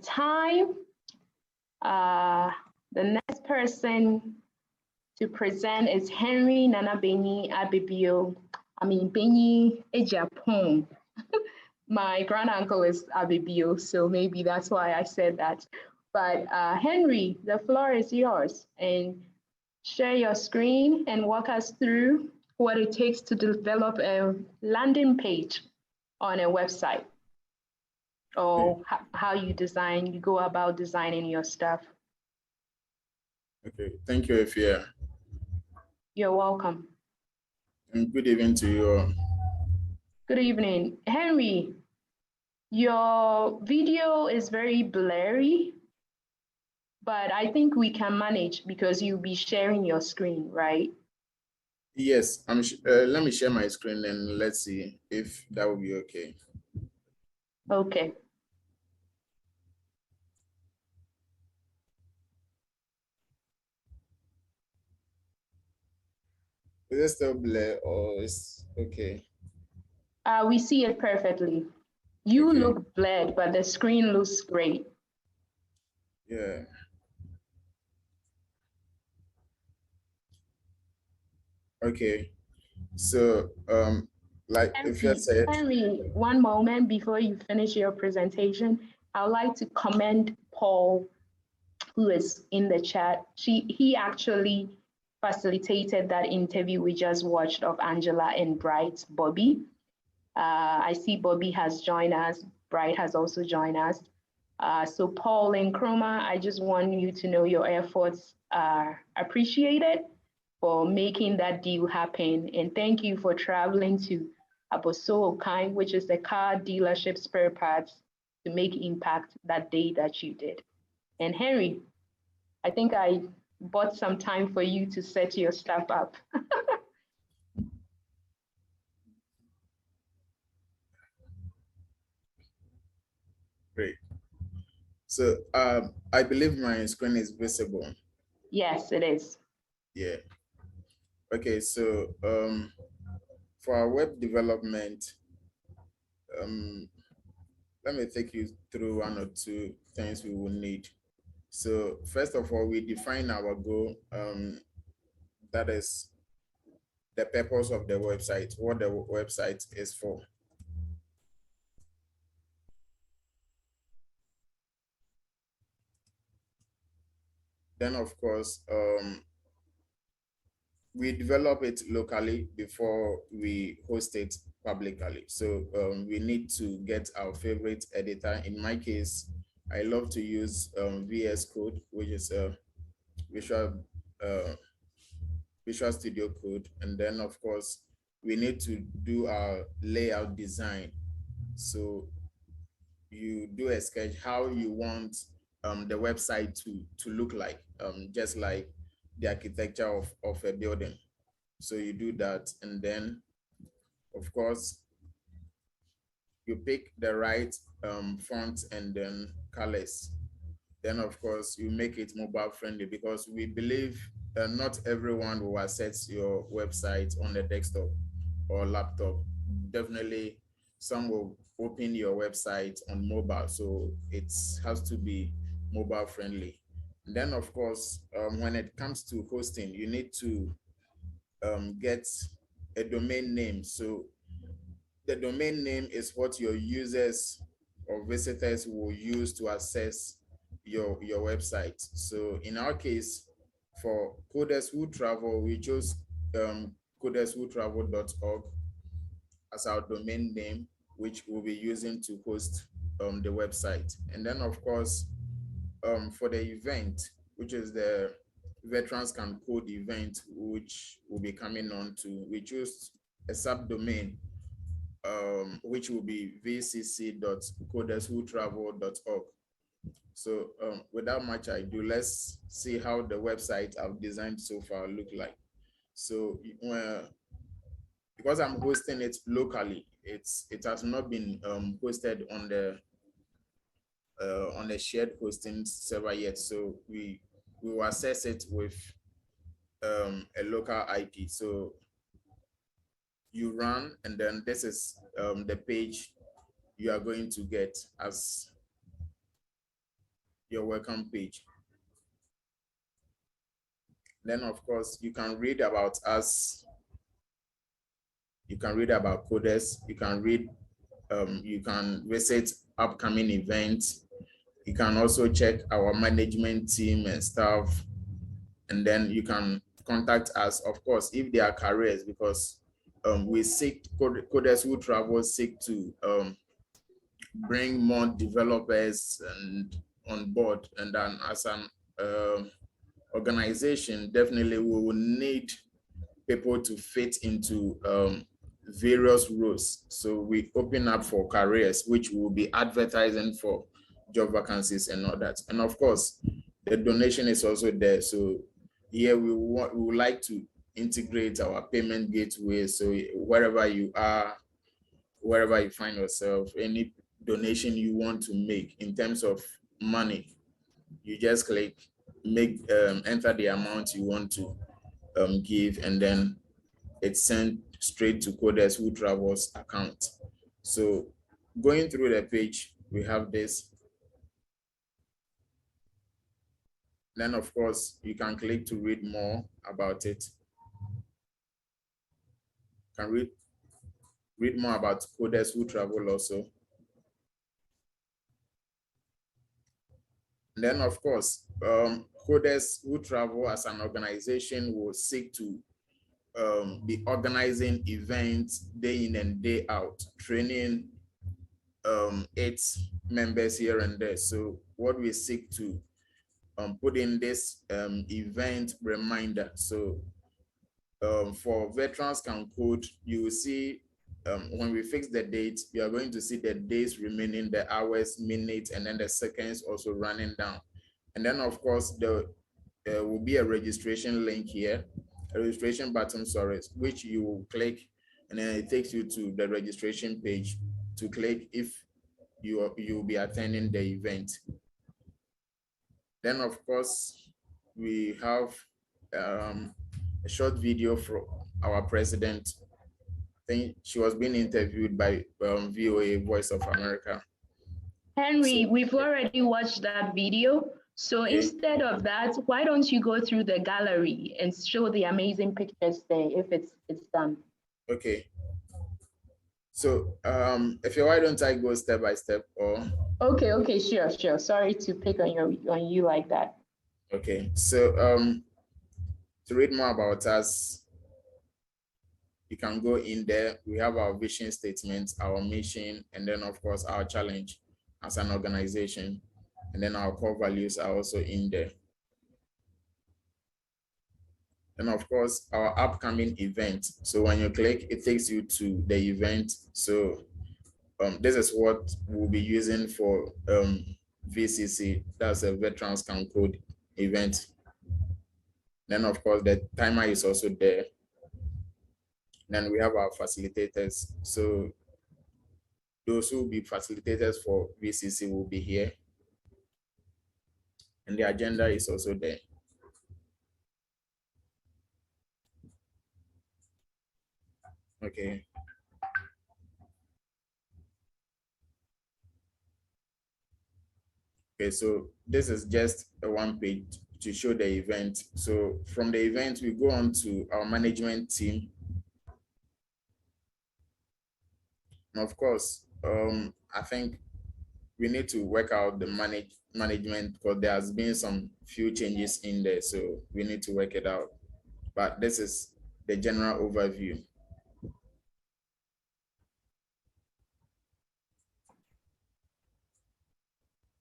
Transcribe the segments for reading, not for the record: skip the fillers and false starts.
time. The next person to present is Henry Nanabeyin Abibio. Benyi Agyapong. My granduncle is Abibio, so maybe that's why I said that. But Henry, the floor is yours. And share your screen and walk us through what it takes to develop a landing page on a website, or how you go about designing your stuff. Okay, thank you, Efia. You're welcome. And good evening to you all. Good evening. Henry, your video is very blurry, but I think we can manage because you'll be sharing your screen, right? Yes, let me share my screen and let's see if that will be okay. Okay. Is it still blur or is okay? We see it perfectly. You Okay. look blurred, but the screen looks great. Yeah. Okay. So, like if you said, Henry, one moment before you finish your presentation, I would like to commend Paul, who is in the chat. He actually facilitated that interview we just watched of Angela and Bright Bobby. I see Bobby has joined us. Bright has also joined us. So Paul and Chroma, I just want you to know your efforts are appreciated for making that deal happen. And thank you for traveling to Aboso Okai, which is the car dealership spare parts, to make impact that day that you did. And Henry, I think I bought some time for you to set your stuff up. great. So, I believe my screen is visible. Yes, it is. Yeah. Okay. So, for our web development, let me take you through one or two things we will need. So first of all, we define our goal. That is the purpose of the website, what the website is for. Then of course, we develop it locally before we host it publicly. So we need to get our favorite editor. In my case, I love to use VS Code, which is a Visual Studio Code. And then of course, we need to do our layout design. So you do a sketch how you want the website to look like, just like the architecture of a building. So you do that, and then of course you pick the right font and then colors. Then of course you make it mobile friendly, because we believe that not everyone will access your website on the desktop or laptop. Definitely some will open your website on mobile, so it has to be mobile friendly. And then of course, when it comes to hosting, you need to get a domain name. So the domain name is what your users or visitors will use to access your website. So in our case, for Coders Who Travel, we chose coderswhotravel.org as our domain name, which we'll be using to host the website. And then of course, for the event, which is the Veterans Can Code event, which will be coming on to, we choose a subdomain, which will be vcc.coderswhotravel.org. So without much ado, let's see how the website I've designed so far look like. So because I'm hosting it locally, it has not been hosted on the shared hosting server yet. So we will access it with a local IP. So you run, and then this is the page you are going to get as your welcome page. Then, of course, you can read about us. You can read about coders. You can visit upcoming events. You can also check our management team and staff. And then you can contact us, of course, if there are careers, because we seek coders who travel seek to bring more developers and on board. And then as an organization, definitely we will need people to fit into various roles. So we open up for careers, which will be advertising for job vacancies and all that. And of course, the donation is also there. So here we would like to integrate our payment gateway. So wherever you are, wherever you find yourself, any donation you want to make in terms of money, you just click, enter the amount you want to give, and then it's sent straight to Coders Who Travels account. So going through the page, we have this. Then of course, you can click to read more about it. You can read more about Coders Who Travel also. And then of course, Coders Who Travel as an organization will seek to be organizing events day in and day out, training its members here and there. So what we seek to put in this event reminder. So for veterans can code, you will see when we fix the date, you are going to see the days remaining, the hours, minutes, and then the seconds also running down. And then of course, there will be a registration link here, a registration button, sorry, which you will click, and then it takes you to the registration page to click if you'll be attending the event. Then of course, we have a short video from our president. I think she was being interviewed by VOA, Voice of America. Henry, we've already watched that video. So Okay. Instead of that, why don't you go through the gallery and show the amazing pictures there if it's done? Okay. So if why don't I go step by step or? Okay, sure. Sorry to pick on you like that. Okay, so to read more about us, you can go in there. We have our vision statement, our mission, and then of course our challenge as an organization. And then our core values are also in there. And of course, our upcoming event. So when you click, it takes you to the event. So this is what we'll be using for VCC. That's a Veterans Can Code event. Then of course, the timer is also there. Then we have our facilitators. So those who will be facilitators for VCC will be here. And the agenda is also there. Okay. Okay, so this is just a one page to show the event. So from the event, we go on to our management team. And of course, I think we need to work out the management because there has been some few changes in there. So we need to work it out. But this is the general overview.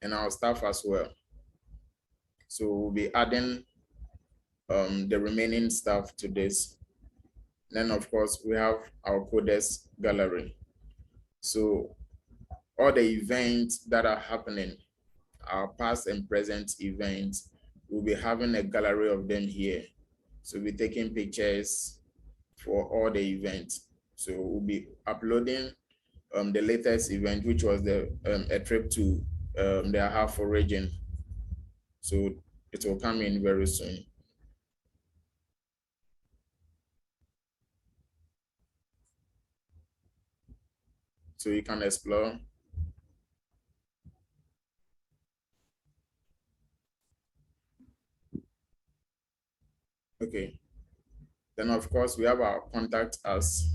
And our staff as well. So we'll be adding the remaining staff to this. Then of course, we have our coders gallery. So all the events that are happening, our past and present events, we'll be having a gallery of them here. So we'll be taking pictures for all the events. So we'll be uploading the latest event, which was a trip to the Ahafo region. So it will come in very soon. So you can explore. Okay. Then of course we have our contact us.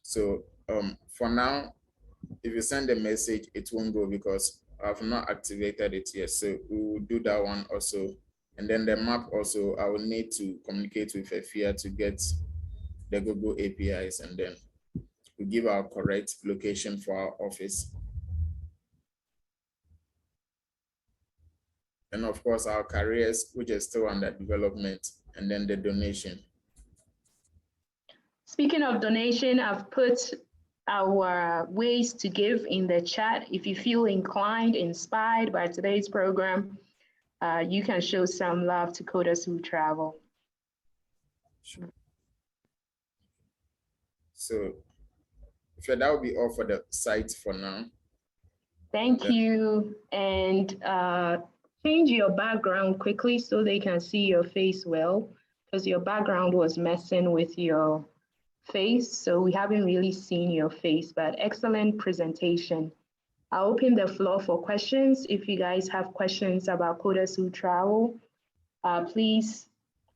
So for now, if you send a message, it won't go because I've not activated it yet. So we will do that one also. And then the map also, I will need to communicate with Efia to get the Google APIs, and then we give our correct location for our office. And of course, our careers, which is still under development, and then the donation. Speaking of donation, I've put our ways to give in the chat. If you feel inclined, inspired by today's program, you can show some love to Coders Who Travel. Sure. So that will be all for the site for now. Thank you. And change your background quickly so they can see your face well, because your background was messing with your face. So we haven't really seen your face, but excellent presentation. I'll open the floor for questions. If you guys have questions about Coders Who Travel, please,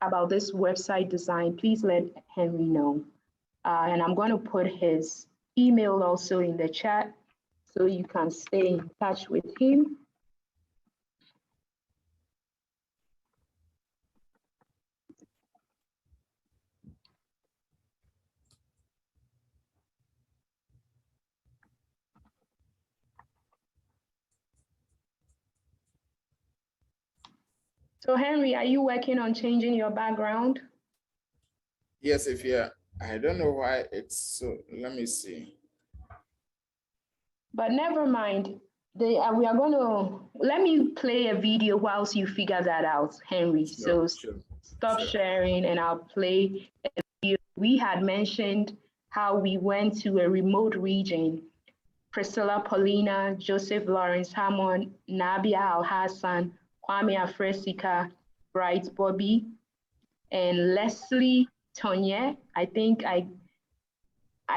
about this website design, please let Henry know. And I'm going to put his email also in the chat so you can stay in touch with him. So Henry, are you working on changing your background? Yes, if you're, I don't know why it's so, let me see. But never mind. We are going to, let me play a video whilst you figure that out, Henry. Sure, stop sharing and I'll play a video. We had mentioned how we went to a remote region. Priscilla Paulina, Joseph Lawrence Hammond, Nabia Al-Hassan, Kwame Afresika, Bright Bobby, and Leslie Tonye. I think I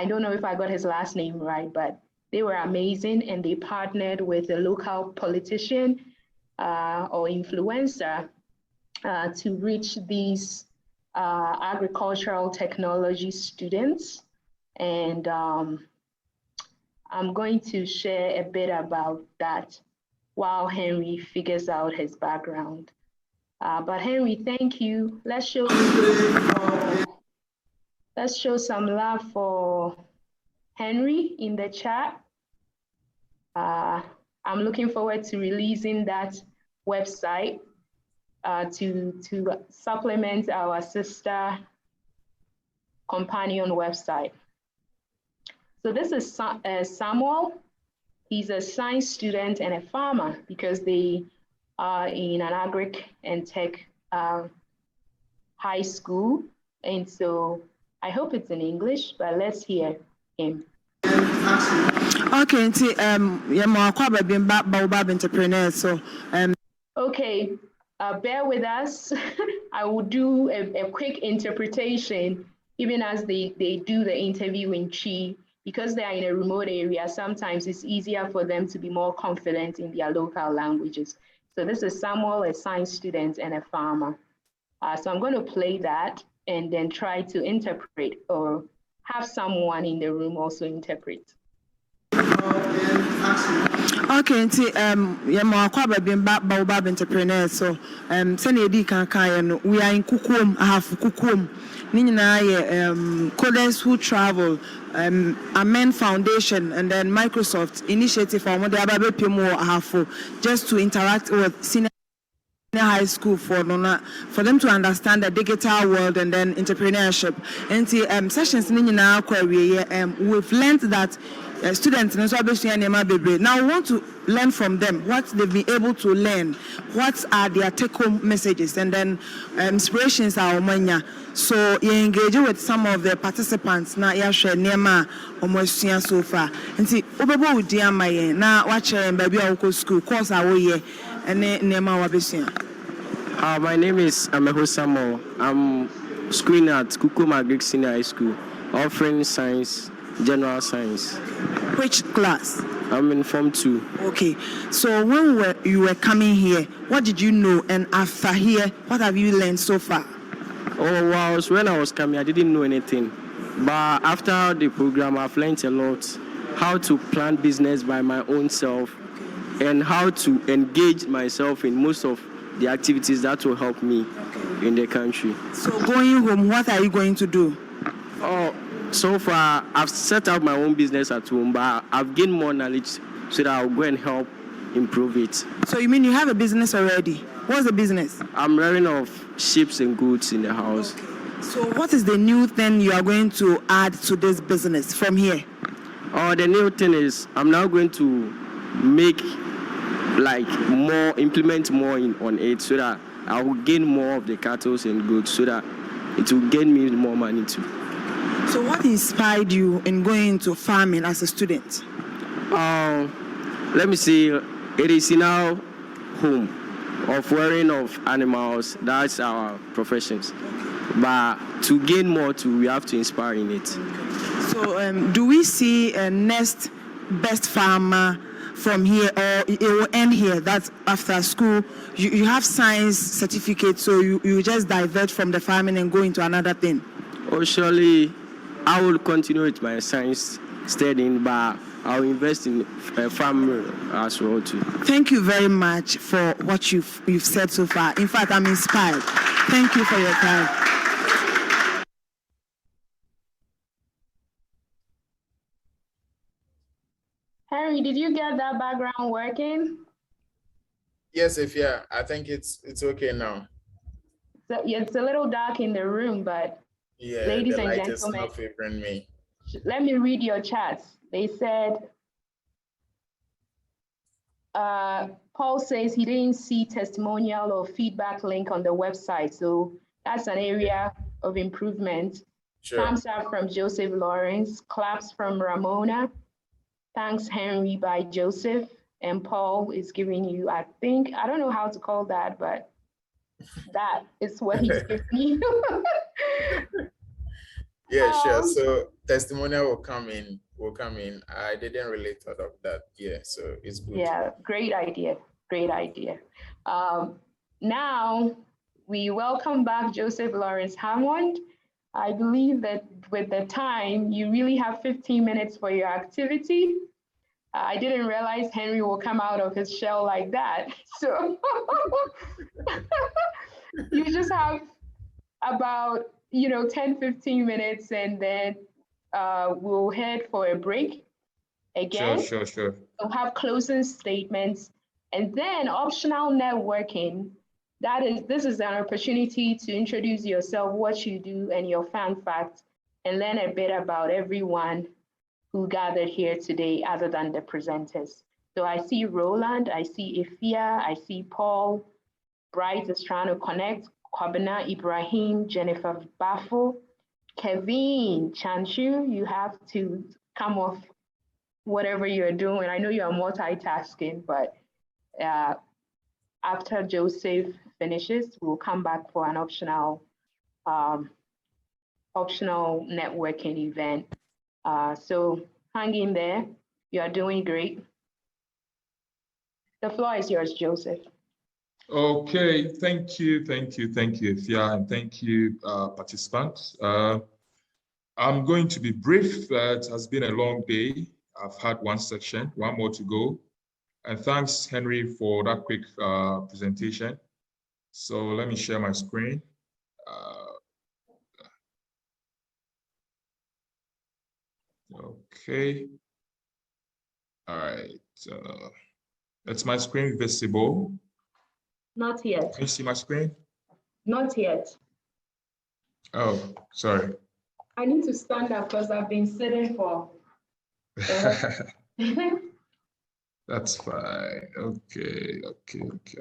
don't know if I got his last name right, but they were amazing, and they partnered with a local politician or influencer to reach these agricultural technology students. And I'm going to share a bit about that while Henry figures out his background. But Henry, thank you. Let's show some love for Henry in the chat. I'm looking forward to releasing that website to supplement our sister companion website. So this is Samuel. He's a science student and a farmer because they are in an agric and tech high school. And so I hope it's in English, but let's hear him. Okay, entrepreneur. So okay, bear with us. I will do a quick interpretation, even as they do the interview in Chi. Because they are in a remote area, sometimes it's easier for them to be more confident in their local languages. So this is Samuel, a science student and a farmer. So I'm going to play that and then try to interpret or have someone in the room also interpret. Okay, baobab entrepreneur. So we are in Kukum, I have Kukum. Coders Who Travel, Amen Foundation, and then Microsoft initiative for just to interact with senior high school for them to understand the digital world and then entrepreneurship. And sessions we've learned that students now we want to learn from them what they've been able to learn, what are their take-home messages, and then inspirations are manya. So you engage with some of the participants now. You share nema almost so far. And see, obebo udia maye na watching baby or school course awoye and nema wabesia. My name is Ameho Samo. I'm schooling at Kukuma Greek Senior High School, offering science, general science. Which class? I'm in Form 2. Okay. So when you were coming here, what did you know? And after here, what have you learned so far? Oh, wow. So when I was coming, I didn't know anything. But after the program, I've learned a lot. How to plan business by my own self and how to engage myself in most of the activities that will help me in the country. So going home, what are you going to do? Oh, so far, I've set up my own business at home, but I've gained more knowledge so that I'll go and help improve it. So you mean you have a business already? What's the business? I'm rearing of sheep and goats in the house. Okay. So what is the new thing you are going to add to this business from here? Oh, the new thing is I'm now going to make implement more on it so that I will gain more of the cattle and goods so that it will gain me more money too. So what inspired you in going into farming as a student? Let me see, it is in our home of rearing of animals. That's our professions. But to gain more too, we have to inspire in it. So do we see a next best farmer from here, or it will end here? That after school, you have science certificate, so you just divert from the farming and go into another thing? Oh, surely I will continue with my science studying, but I'll invest in farming as well too. Thank you very much for what you've said so far. In fact, I'm inspired. Thank you for your time. Henry, did you get that background working? Yes, Ifya, I think it's okay now. So it's a little dark in the room, but Yeah, ladies the and light is gentlemen, not favoring me. let me read your chats. They said, Paul says he didn't see testimonial or feedback link on the website. So that's an area of improvement. Sure. Thumbs up from Joseph Lawrence, claps from Ramona. Thanks, Henry, by Joseph. And Paul is giving you, I don't know how to call that, but that is what he's giving you. Yeah, sure. So testimonial will come in. I didn't really thought of that. Yeah, so it's good. Yeah, great idea. Great idea. Now we welcome back Joseph Lawrence Hammond. I believe that with the time, you really have 15 minutes for your activity. I didn't realize Henry will come out of his shell like that. So you just have about 10, 15 minutes, and then we'll head for a break again. Sure. We'll have closing statements, and then optional networking. This is an opportunity to introduce yourself, what you do, and your fun facts, and learn a bit about everyone who gathered here today other than the presenters. So I see Roland, I see Ifya, I see Paul, Bright is trying to connect, Kwabena, Ibrahim, Jennifer Baffo, Kevin, Chanshu, you have to come off whatever you're doing. I know you're multitasking, but after Joseph finishes, we'll come back for an optional networking event. So hang in there. You are doing great. The floor is yours, Joseph. Okay, thank you, Ifya, and thank you, participants. I'm going to be brief. It has been a long day. I've had one section, one more to go. And thanks, Henry, for that quick presentation. So let me share my screen. Okay. All right. Is my screen visible? Not yet. Can you see my screen? Not yet. Oh, sorry. I need to stand up because I've been sitting for. That's fine. Okay. I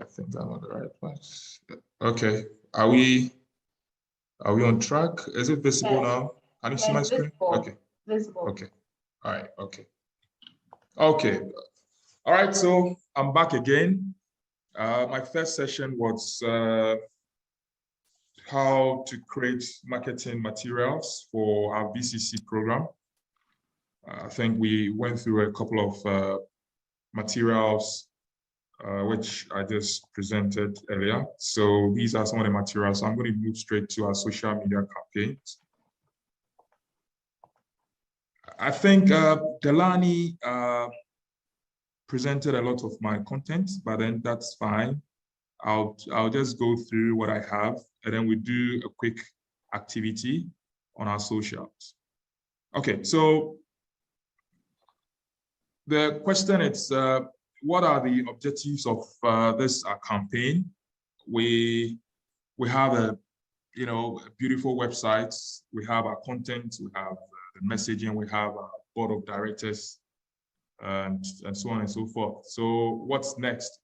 think I'm on the right place. Okay. Are we on track? Is it visible Yes. now? Can you see my screen? Visible. Okay. Visible. Okay. All right. Okay. Okay. All right. So I'm back again. My first session was how to create marketing materials for our VCC program. I think we went through a couple of materials, which I just presented earlier. So these are some of the materials. So I'm going to move straight to our social media campaigns. I think Delani presented a lot of my content, but then that's fine. I'll just go through what I have, and then we do a quick activity on our socials. Okay, so the question is, what are the objectives of this campaign? We have a beautiful website. We have our content. We have the messaging. We have our board of directors, and so on and so forth. So what's next?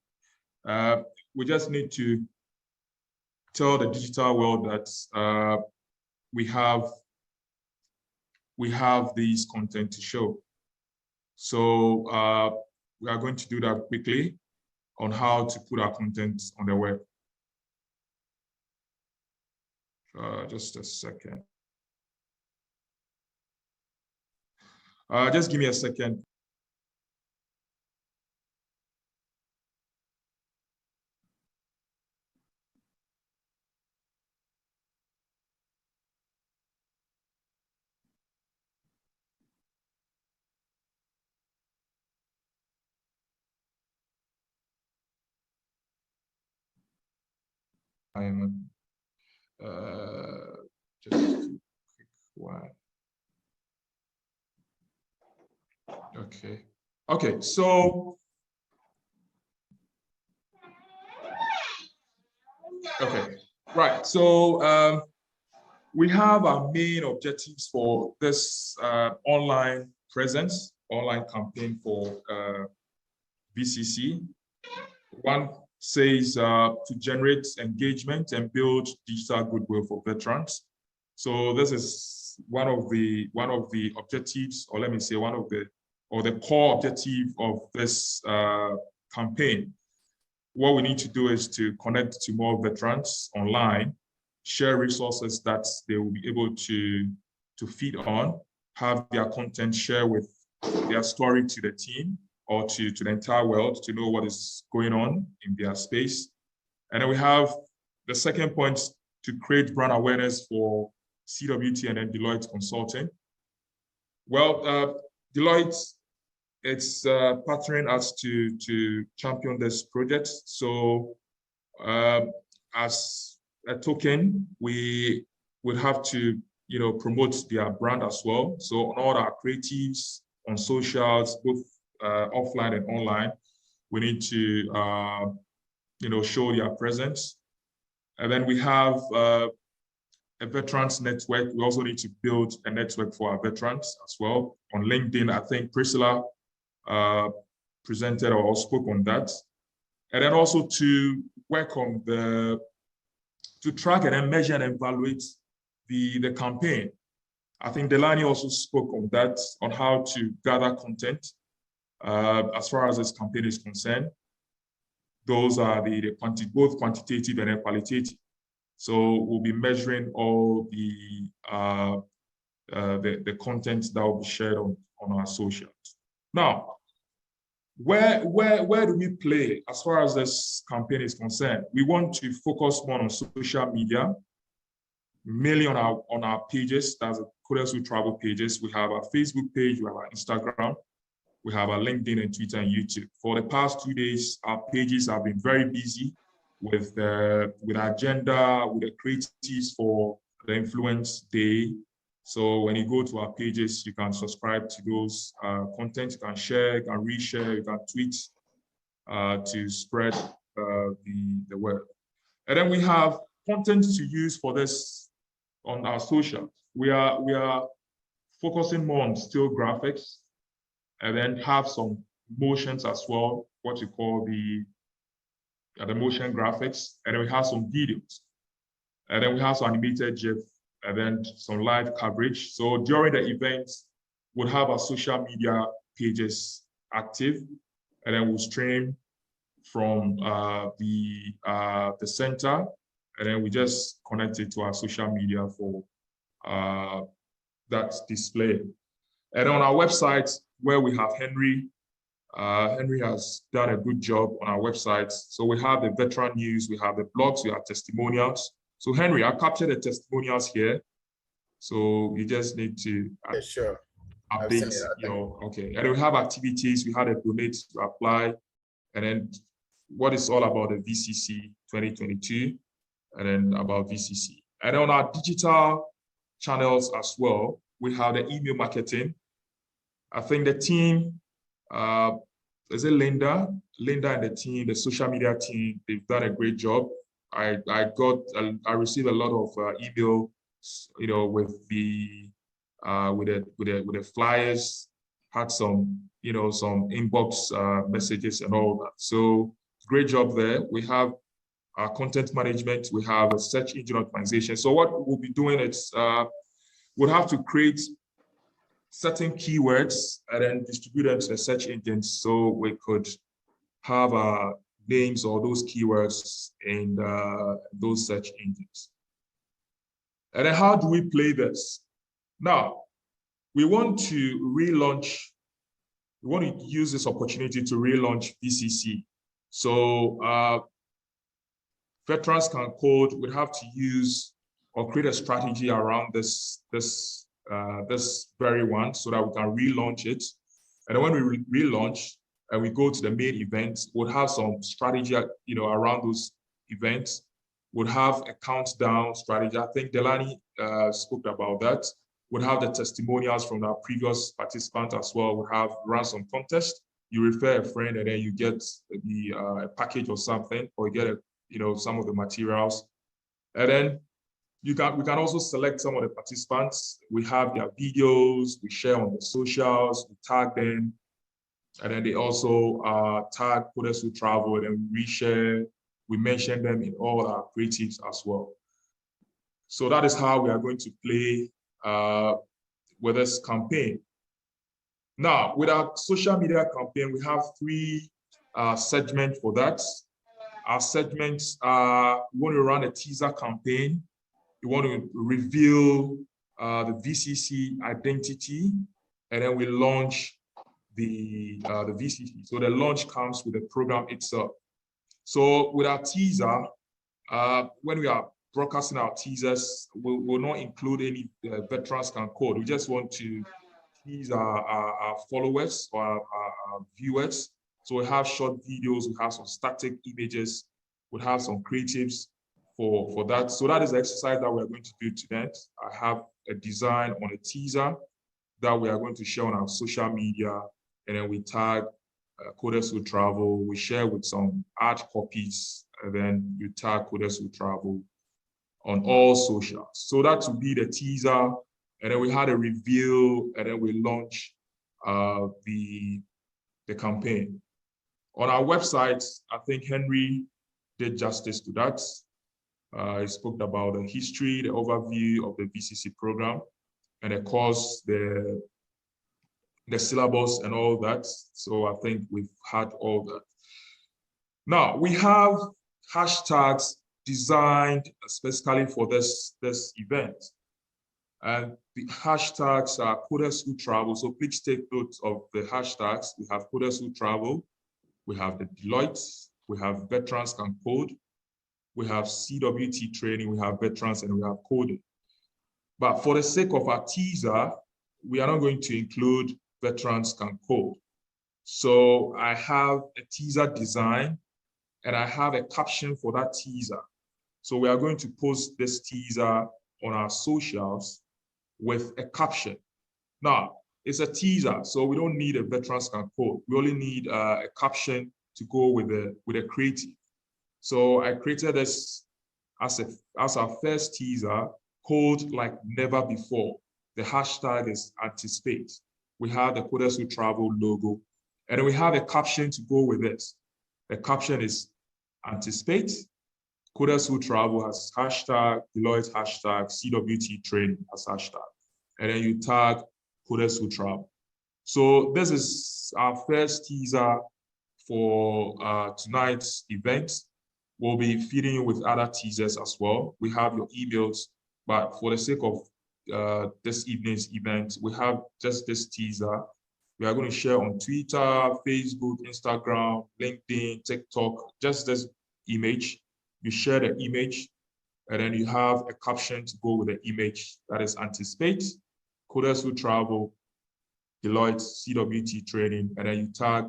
We just need to tell the digital world that we have these content to show. So we are going to do that quickly on how to put our content on the web. Just a second. Just give me a second. I'm just a quick one. Okay, so right. So we have our main objectives for this online presence, online campaign for VCC. One says to generate engagement and build digital goodwill for veterans. So this is one of the objectives, or let me say the core objective of this campaign. What we need to do is to connect to more veterans online, share resources that they will be able to feed on, have their content share with their story to the team or to the entire world to know what is going on in their space. And then we have the second point, to create brand awareness for CWT and then Deloitte Consulting. Well, Deloitte, it's partnering us to champion this project. So as a token, we will have to promote their brand as well. So on all our creatives, on socials, both offline and online, we need to show their presence. And then we have a veterans network. We also need to build a network for our veterans as well. On LinkedIn, I think Priscilla presented or spoke on that. And then also to work on to track and then measure and evaluate the campaign. I think Delani also spoke on that, on how to gather content as far as this campaign is concerned. Those are both quantitative and qualitative. So we'll be measuring all the content that will be shared on our socials. Now, where do we play as far as this campaign is concerned? We want to focus more on social media, mainly on our pages. That's the Coders Who Travel pages. We have our Facebook page, we have our Instagram, we have our LinkedIn and Twitter and YouTube. For the past 2 days, our pages have been very busy with agenda, with the creatives for the Influence Day. So when you go to our pages, you can subscribe to those content, you can share, you can reshare, you can tweet to spread the word. And then we have content to use for this on our social. We are focusing more on still graphics, and then have some motions as well, what you call the motion graphics, and then we have some videos, and then we have some animated GIF, and then some live coverage. So during the events, we'll have our social media pages active, and then we'll stream from the center, and then we just connect it to our social media for that display. And on our website, where we have Henry, Henry has done a good job on our website. So we have the veteran news, we have the blogs, we have testimonials. So Henry, I captured the testimonials here. So you just need to sure. update your, okay. And we have activities, we had a donate to apply, and then what is all about the VCC 2022, and then about VCC. And on our digital channels as well, we have the email marketing. I think the team, is it Linda? Linda and the team, the social media team, they've done a great job. I received a lot of email, you know, with the flyers, had some, you know, some inbox messages and all that. So great job there. We have our content management, we have a search engine optimization. So what we'll be doing is we'll have to create certain keywords and then distribute them to the search engines so we could have names or those keywords in those search engines. And then how do we play this? Now, we want to relaunch, we want to use this opportunity to relaunch VCC. So Veterans Can Code would have to use or create a strategy around this very one so that we can relaunch it. And then when we relaunch and we go to the main event, we'll have some strategy, you know, around those events. We'll have a countdown strategy. I think Delani spoke about that. We'll have the testimonials from our previous participants as well. We'll have run some contest. You refer a friend and then you get the package or something, or you get some of the materials. And then we can also select some of the participants. We have their videos, we share on the socials, we tag them, and then they also tag Coders Who Travel, and we reshare, we mention them in all our creatives as well. So that is how we are going to play with this campaign. Now, with our social media campaign, we have three segments for that. Our segments are, we want to run a teaser campaign. We want to reveal the VCC identity, and then we launch the VCC. So the launch comes with the program itself. So with our teaser, when we are broadcasting our teasers, we'll not include any Veterans Can Code. We just want to tease our followers or our viewers. So we have short videos, we have some static images, we have some creatives for that. So that is the exercise that we're going to do tonight. I have a design on a teaser that we are going to share on our social media, and then we tag Coders Who Travel. We share with some art copies, and then you tag Coders Who Travel on all socials. So that will be the teaser, and then we had a reveal, and then we launch the campaign. On our website, I think Henry did justice to that. He spoke about the history, the overview of the VCC program, and of course, the syllabus and all that. So I think we've had all that. Now, we have hashtags designed specifically for this event. And the hashtags are Coders Who Travel. So please take note of the hashtags. We have Coders Who Travel. We have the Deloitte. We have Veterans Can Code. We have CWT training. We have veterans, and we have coding. But for the sake of our teaser, we are not going to include Veterans Can Code. So I have a teaser design, and I have a caption for that teaser. So we are going to post this teaser on our socials with a caption. Now, it's a teaser, so we don't need a Veterans Can Code. We only need a caption to go with a creative. So I created this as our first teaser, called like never before. The hashtag is anticipate. We have the Coders Who Travel logo, and then we have a caption to go with this. The caption is anticipate. Coders Who Travel has hashtag, Deloitte hashtag, CWT training has hashtag. And then you tag Coders Who Travel. So this is our first teaser for tonight's event. We'll be feeding you with other teasers as well. We have your emails, but for the sake of this evening's event, we have just this teaser. We are going to share on Twitter, Facebook, Instagram, LinkedIn, TikTok, just this image. You share the image, and then you have a caption to go with the image that is anticipate, coders who travel, Deloitte, CWT training, and then you tag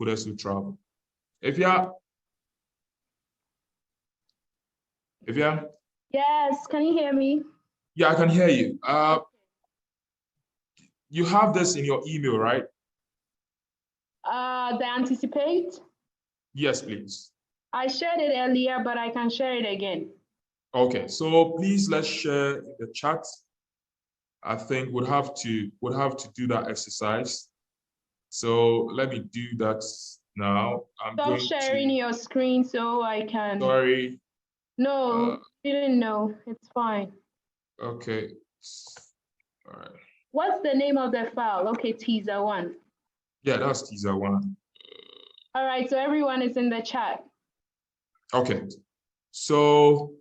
coders who travel. If you're Yes, can you hear me? yeah, I can hear you. You have this in your email, right? The anticipate? Yes, please. I shared it earlier, but I can share it again. Okay, so please let's share in the chat. I think we'll have to do that exercise. So let me do that now. Stop sharing your screen so I can. Sorry. No, didn't know. It's fine. Okay. All right. What's the name of the file? Okay, teaser 1. Yeah, that's teaser 1. All right, so everyone is in the chat. Okay. So,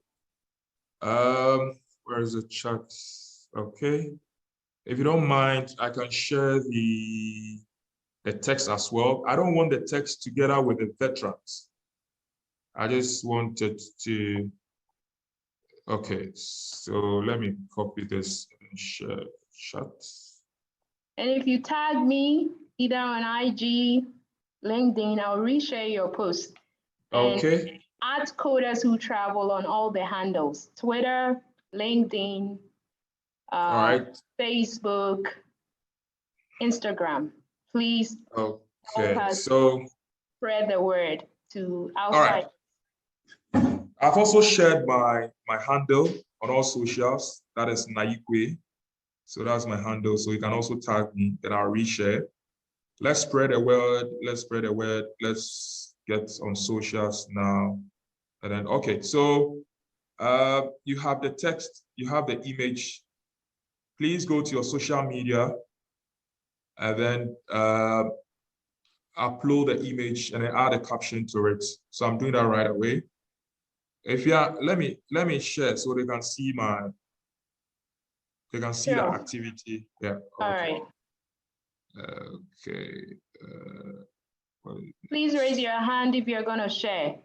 where is the chat? Okay. If you don't mind, I can share the text as well. I don't want the text together with the veterans. I just wanted to, okay, so let me copy this and share chat. And if you tag me either on IG, LinkedIn, I'll reshare your post. Okay. Add coders who travel on all the handles, Twitter, LinkedIn, All right. Facebook, Instagram. Please okay. So spread the word to outside. All right. I've also shared my handle on all socials. That is Naikwe. So that's my handle. So you can also tag me, then I'll reshare. Let's spread the word. Let's spread the word. Let's get on socials now. And then, okay. So you have the text, you have the image. Please go to your social media and then upload the image and then add a caption to it. So I'm doing that right away. If you are, let me share so they can see the activity. Yeah. Okay. All right. Okay. Please raise your hand if you're going to share.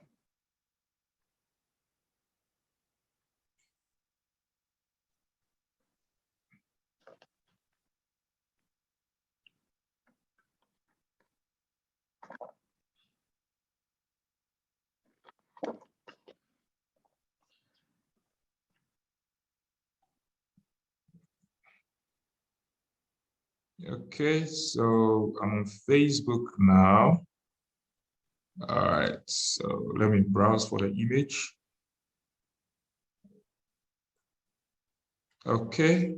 Okay, so I'm on Facebook now. All right, so let me browse for the image. Okay,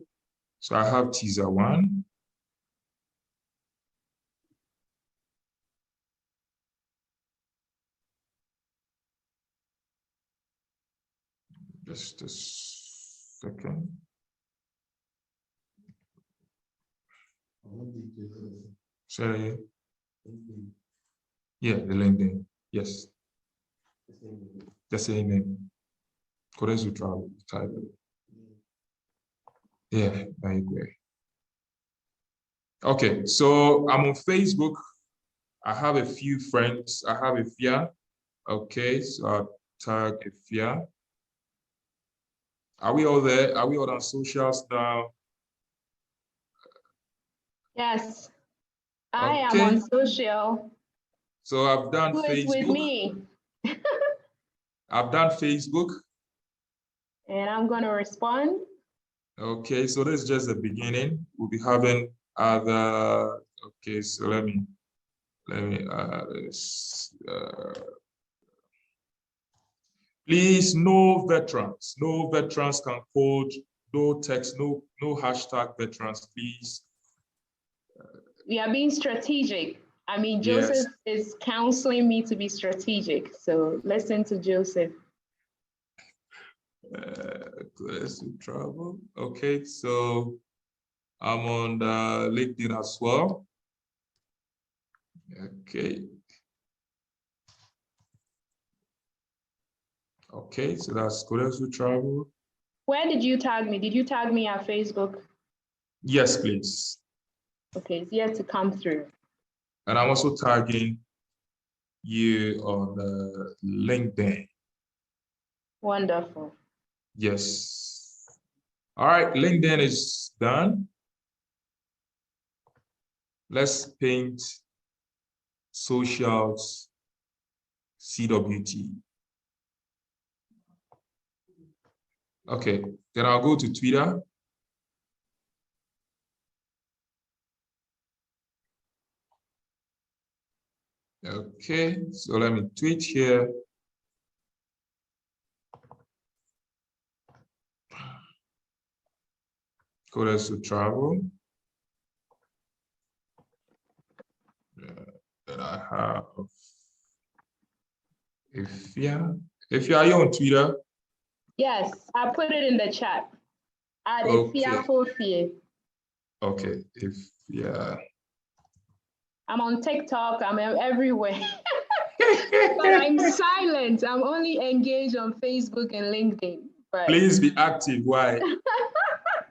so I have teaser 1. Just a second. Sorry. Yeah, the LinkedIn. Yes. The same name. Coders who travel. Type it. Yeah, I agree. Okay, so I'm on Facebook. I have a few friends. I have Ifya. Okay, so I'll tag Ifya. Are we all there? Are we all on socials now? Yes, I am on social. So I've done Who Facebook. is with me? I've done Facebook. And I'm going to respond. Okay, so this is just the beginning. We'll be having other. Okay, so let me please, no veterans. No veterans can code. No text. No hashtag veterans, please. We are being strategic. I mean, Joseph is counseling me to be strategic. So listen to Joseph. Let's travel. Okay, so I'm on the LinkedIn as well. Okay. Okay, so that's coders who travel. Where did you tag me? Did you tag me at Facebook? Yes, please. Okay, it's yet to come through. And I'm also tagging you on LinkedIn. Wonderful. Yes. All right, LinkedIn is done. Let's paint socials CWT. Okay, then I'll go to Twitter. Okay, so let me tweet here. Coders to travel. Then I have if you are on Twitter. Yes, I put it in the chat. At Okay. Okay, I'm on TikTok, I'm everywhere. But I'm silent. I'm only engaged on Facebook and LinkedIn. But please be active. Why?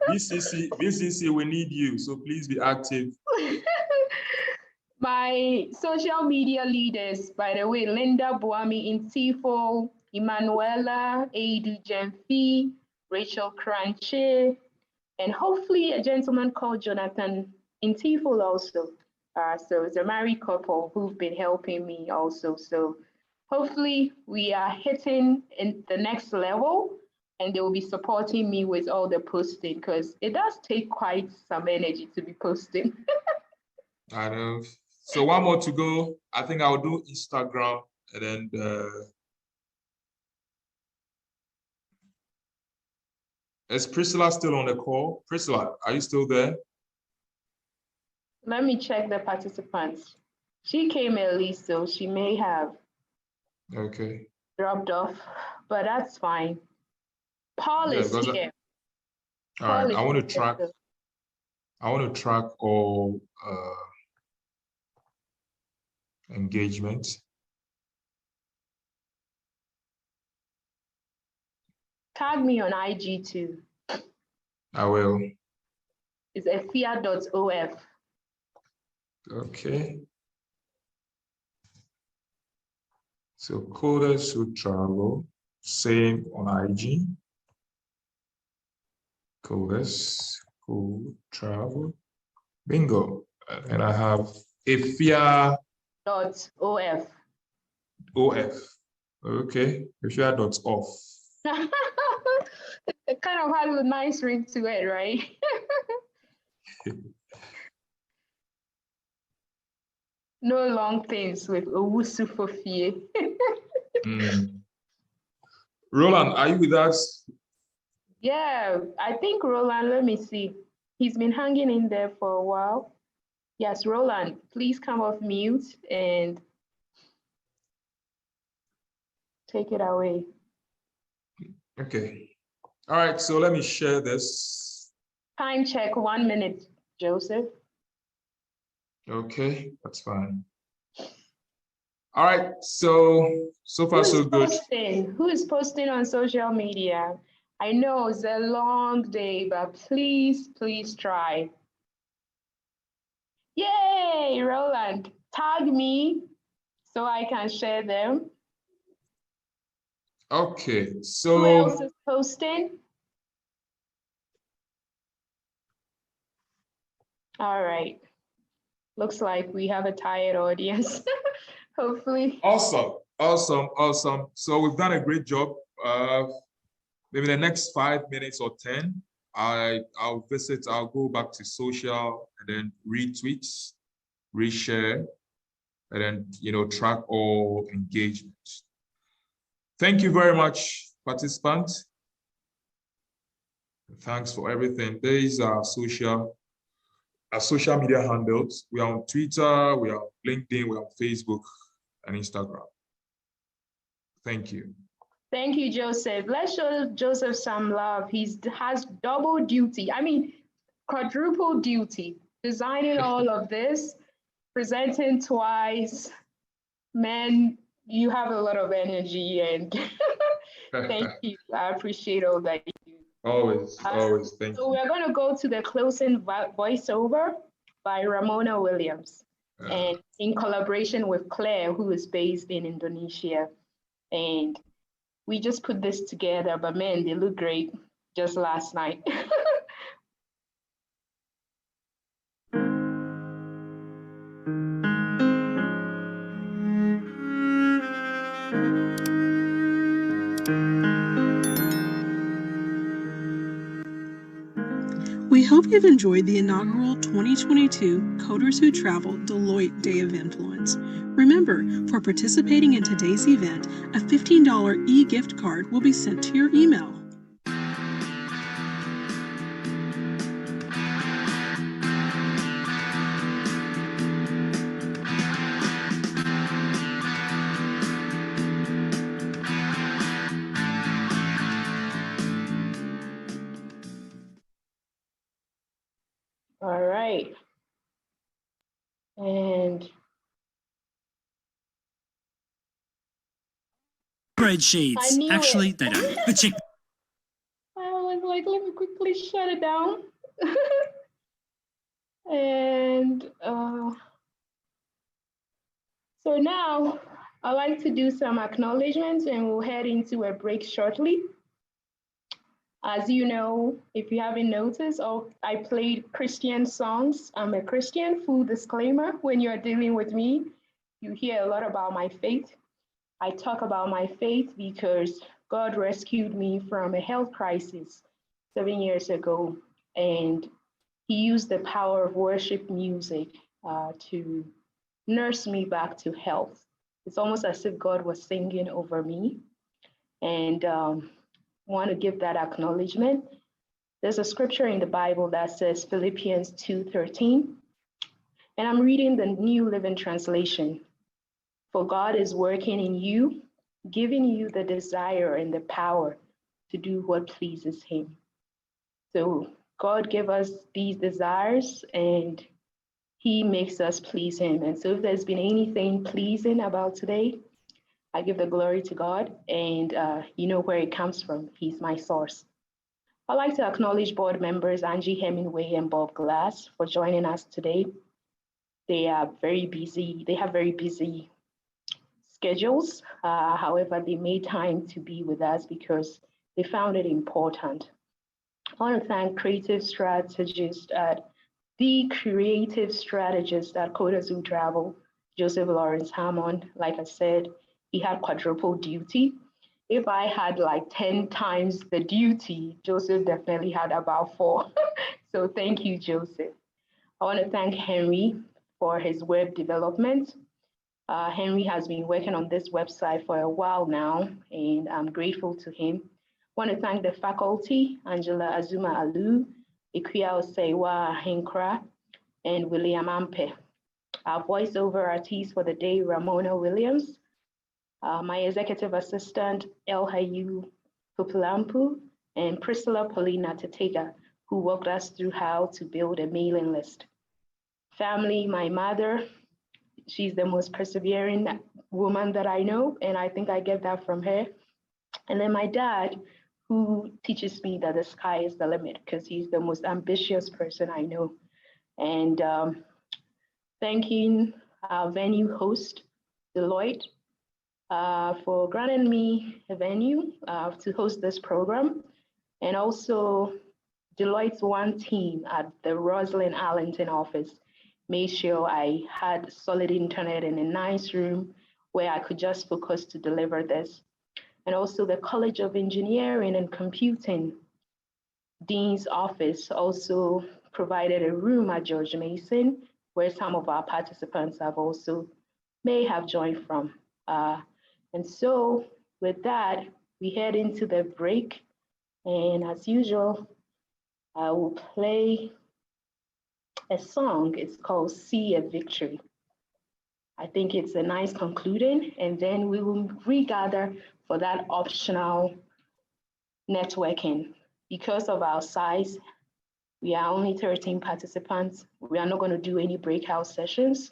BCC, we need you. So please be active. my social media leaders, by the way, Linda Buami Intifo, Emanuela Adu Gemfi, Rachel Cranche, and hopefully a gentleman called Jonathan Intifo also. So it's a married couple who've been helping me also. So hopefully we are hitting in the next level and they will be supporting me with all the posting because it does take quite some energy to be posting. I know. So one more to go. I think I'll do Instagram and then is Priscilla still on the call? Priscilla, are you still there? Let me check the participants. She came early, so she may have dropped off, but that's fine. Paul is here. All right, I want to track all engagement. Tag me on IG too. I will. It's efia.of. Okay. So coders who travel, same on IG. Coders who travel. Bingo. And I have efia.of. Okay. Efia.off. It kind of has a nice ring to it, right? No long things with Owusu Fofie. Roland, are you with us? Yeah, I think Roland, let me see. He's been hanging in there for a while. Yes, Roland, please come off mute and take it away. Okay. All right, so let me share this. Time check, 1 minute, Joseph. Okay, that's fine. All right, so far so good. Who is posting on social media? I know it's a long day, but please try. Yay, Roland, tag me so I can share them. Okay, so who else is posting? All right, looks like we have a tired audience. Hopefully. Awesome. So we've done a great job. Maybe the next 5 minutes or 10, I'll go back to social and then retweet, reshare, and then track all engagement. Thank you very much, participants. Thanks for everything. These are social media handles. We are on Twitter, we are on LinkedIn, we are on Facebook and Instagram. Thank you. Thank you, Joseph. Let's show Joseph some love. He has double duty. I mean, quadruple duty. Designing all of this, presenting twice. Man, you have a lot of energy and thank you. I appreciate all that you do. Always, thank you. So we're going to go to the closing voiceover. by Ramona Williams, and in collaboration with Claire, who is based in Indonesia. And we just put this together, but man, they look great just last night. We hope you've enjoyed the inaugural 2022 Coders Who Travel Deloitte Day of Influence. Remember, for participating in today's event, a $15 e-gift card will be sent to your email. All right. And spreadsheets. knew Actually, it. they don't. But check. I was like, let me quickly shut it down. And so now I'd like to do some acknowledgements and we'll head into a break shortly. As you know, if you haven't noticed, I played Christian songs. I'm a Christian, full disclaimer. When you're dealing with me, you hear a lot about my faith. I talk about my faith because God rescued me from a health crisis 7 years ago, and He used the power of worship music to nurse me back to health. It's almost as if God was singing over me, and want to give that acknowledgement. There's a scripture in the Bible that says Philippians 2:13, and I'm reading the New Living Translation. For God is working in you, giving you the desire and the power to do what pleases Him. So God gave us these desires and He makes us please Him. And so if there's been anything pleasing about today, I give the glory to God, and you know where it comes from. He's my source. I'd like to acknowledge board members Angie Hemingway and Bob Glass for joining us today. They are very busy. They have very busy schedules. However, they made time to be with us because they found it important. I want to thank creative strategists at the creative strategist at Coders Who Travel, Joseph Lawrence Hammond. Like I said, he had quadruple duty. If I had like 10 times the duty, Joseph definitely had about 4. So thank you, Joseph. I want to thank Henry for his web development. Henry has been working on this website for a while now, and I'm grateful to him. I want to thank the faculty, Angela Azuma Alu, Ikuya Osewa Hinkra, and William Ampe. Our voiceover artist for the day, Ramona Williams. My executive assistant, Elhayu Pupulampu, and Priscilla Paulina Tetega, who walked us through how to build a mailing list. Family, my mother, she's the most persevering woman that I know, and I think I get that from her. And then my dad, who teaches me that the sky is the limit because he's the most ambitious person I know. And thanking our venue host, Deloitte, for granting me a venue to host this program, and also Deloitte's one team at the Roslyn Arlington office made sure I had solid internet in a nice room where I could just focus to deliver this. And also the College of Engineering and Computing Dean's office also provided a room at George Mason where some of our participants may have joined from. And so with that, we head into the break. And as usual, I will play a song. It's called See a Victory. I think it's a nice concluding, and then we will regather for that optional networking. Because of our size, we are only 13 participants. We are not going to do any breakout sessions.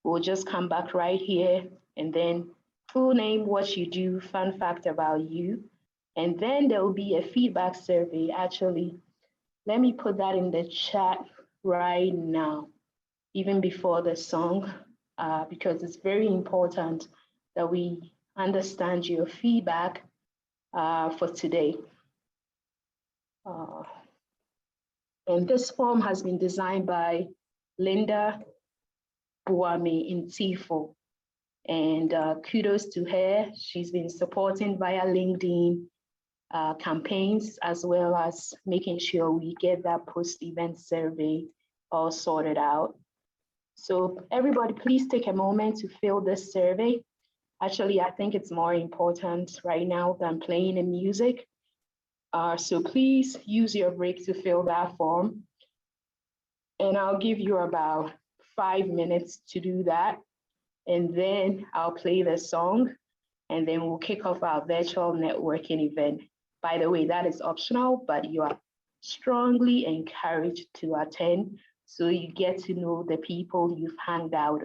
We'll just come back right here and then full name, what you do, fun fact about you. And then there will be a feedback survey. Actually, let me put that in the chat right now. even before the song, because it's very important that we understand your feedback for today. And this form has been designed by Linda Buame in Tifo. And kudos to her. She's been supporting via LinkedIn campaigns, as well as making sure we get that post-event survey all sorted out. So everybody, please take a moment to fill this survey. Actually, I think it's more important right now than playing the music. So please use your break to fill that form. And I'll give you about 5 minutes to do that. And then I'll play the song, and then we'll kick off our virtual networking event. By the way, that is optional, but you are strongly encouraged to attend so you get to know the people you've hanged out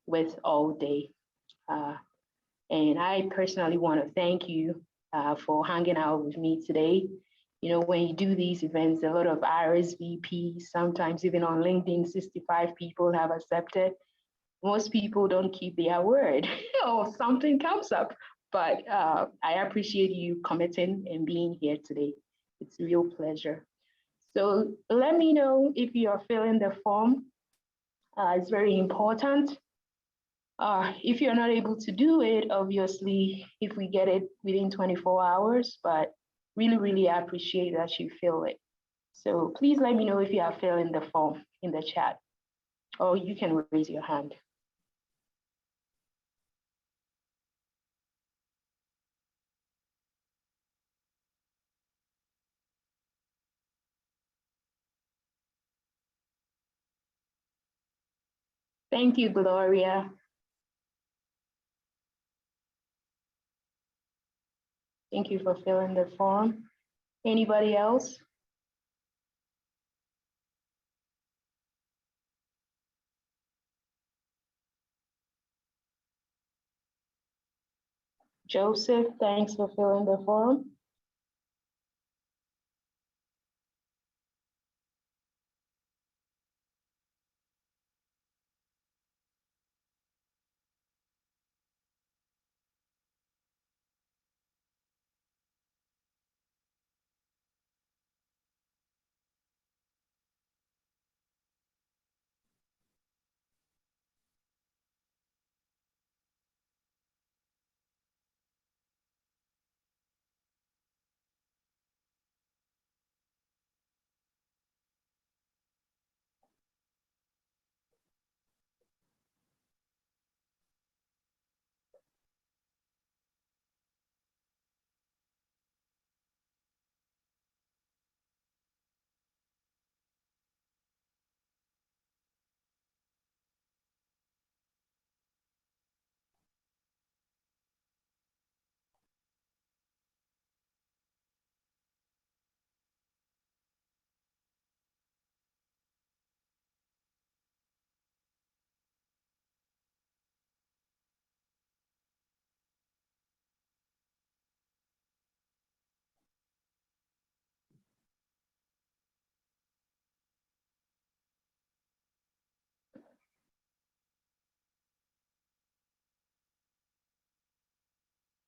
with all day. And I personally want to thank you for hanging out with me today. You know, when you do these events, a lot of RSVP, sometimes even on LinkedIn, 65 people have accepted. Most people don't keep their word or something comes up, but I appreciate you committing and being here today. It's a real pleasure. So let me know if you are filling the form. It's very important. If you're not able to do it, obviously, if we get it within 24 hours, but really I appreciate that you fill it. So please let me know if you are filling the form in the chat, or you can raise your hand. Thank you, Gloria. Thank you for filling the form. Anybody else? Joseph, thanks for filling the form.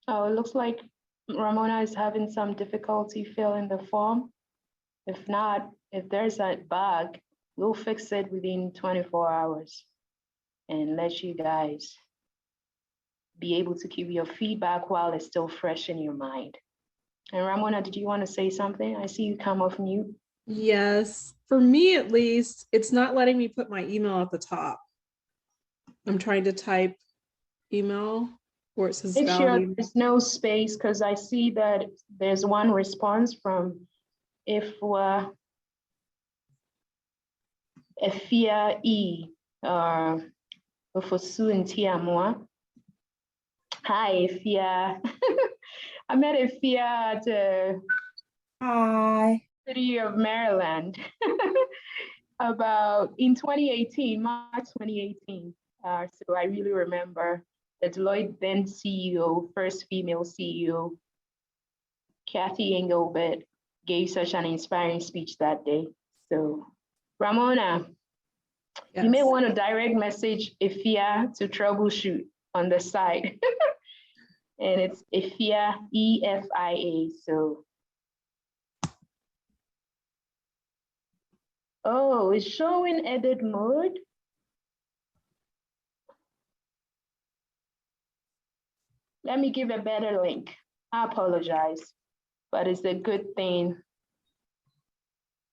Oh, it looks like Ramona is having some difficulty filling the form. If not, if there's a bug, we'll fix it within 24 hours and let you guys be able to keep your feedback while it's still fresh in your mind. And Ramona, did you want to say something? I see you come off mute. Yes, for me at least, it's not letting me put my email at the top. I'm trying to type email where it says Make sure valid. there's no space, because I see that there's one response from Efia E. Ofosu Ntiamwa. Hi, Efia. I met Efia at Hi. City of Maryland about in 2018, March 2018. So I really remember the Deloitte then CEO, first female CEO, Kathy Engelbert, gave such an inspiring speech that day. So Ramona, You may want to direct message Efia to troubleshoot on the side. And it's Efia, E-F-I-A, so. Oh, it's showing edit mode. Let me give a better link. I apologize, but it's a good thing.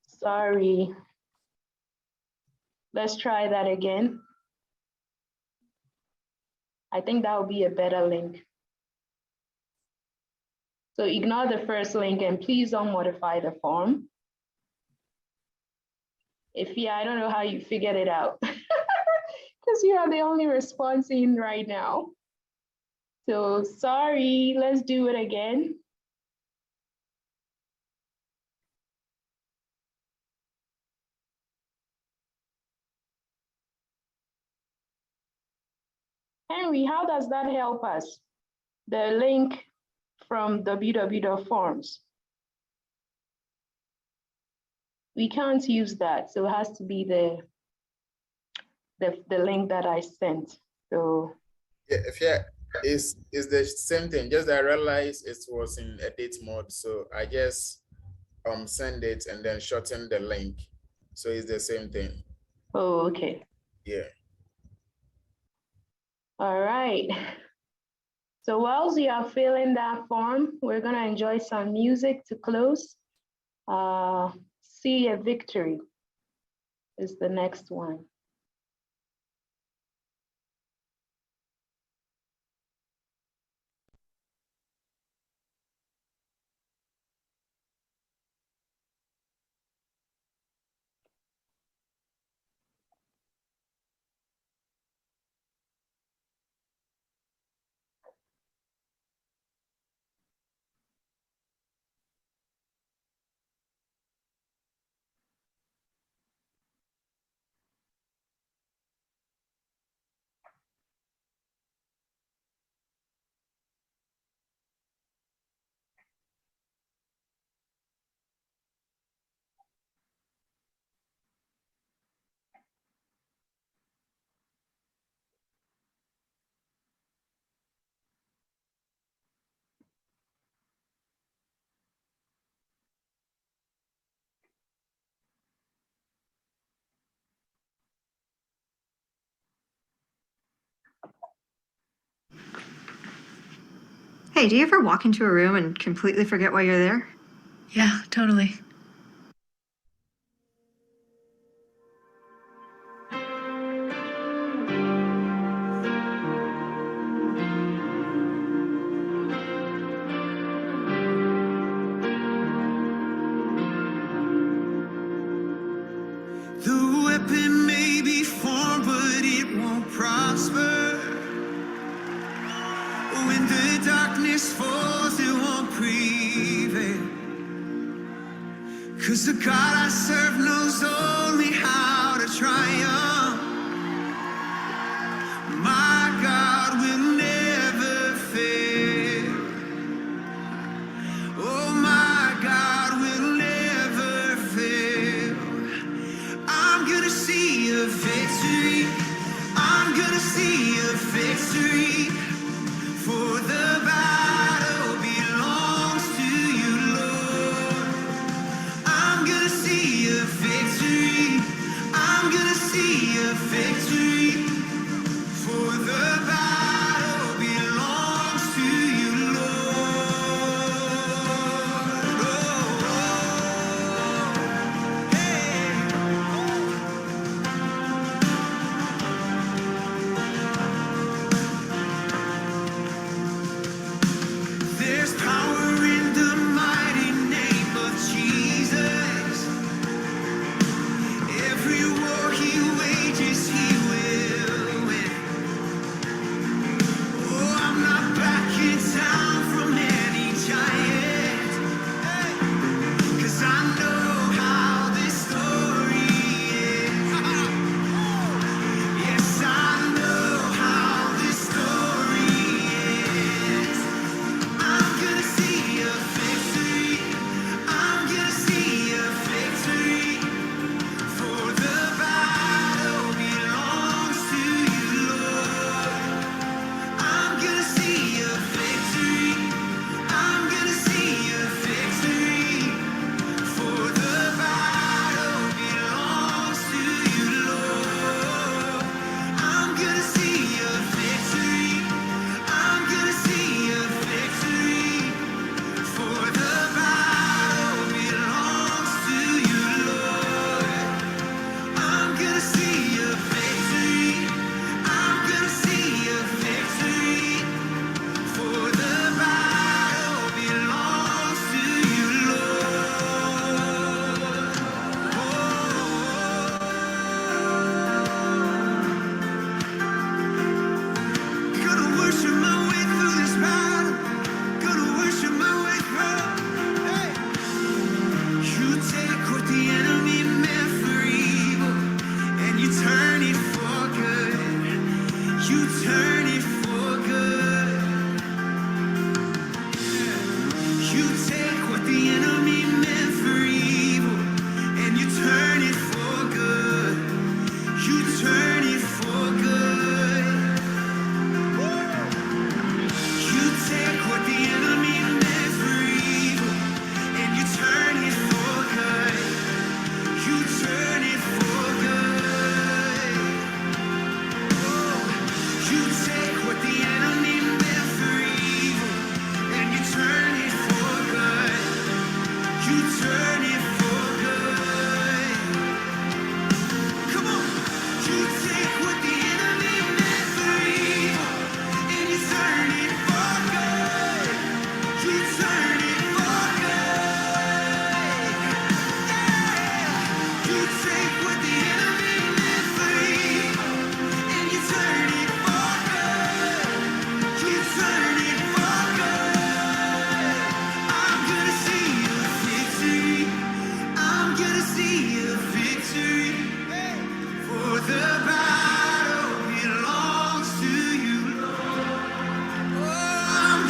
Sorry. Let's try that again. I think that would be a better link. So ignore the first link and please don't modify the form. If I don't know how you figured it out because you are the only response in right now. So sorry, let's do it again. Henry, how does that help us? The link from www.forms. We can't use that, so it has to be the link that I sent. So yeah, it's the same thing. Just I realized it was in edit mode, so I just send it and then shorten the link. So it's the same thing. Oh, okay. Yeah. All right. So whilst you are filling that form, we're gonna enjoy some music to close. See a Victory is the next one. Hey, do you ever walk into a room and completely forget why you're there? Yeah, totally. The weapon may be formed, but it won't prosper. When the darkness falls, it won't prevail. 'Cause the God I serve knows only how to triumph. My God will never fail. Oh, my God will never fail. I'm gonna see a victory. I'm gonna see a victory. For the battle belongs to you, Lord. I'm gonna see a victory. I'm gonna see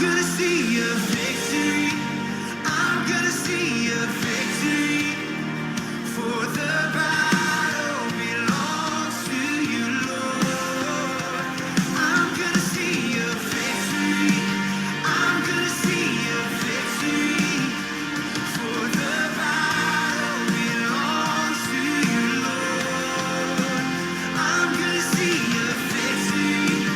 gonna see a victory. I'm gonna see a victory. For the battle belongs to you, Lord. I'm gonna see a victory. I'm gonna see a victory. For the battle belongs to you, Lord. I'm gonna see a victory.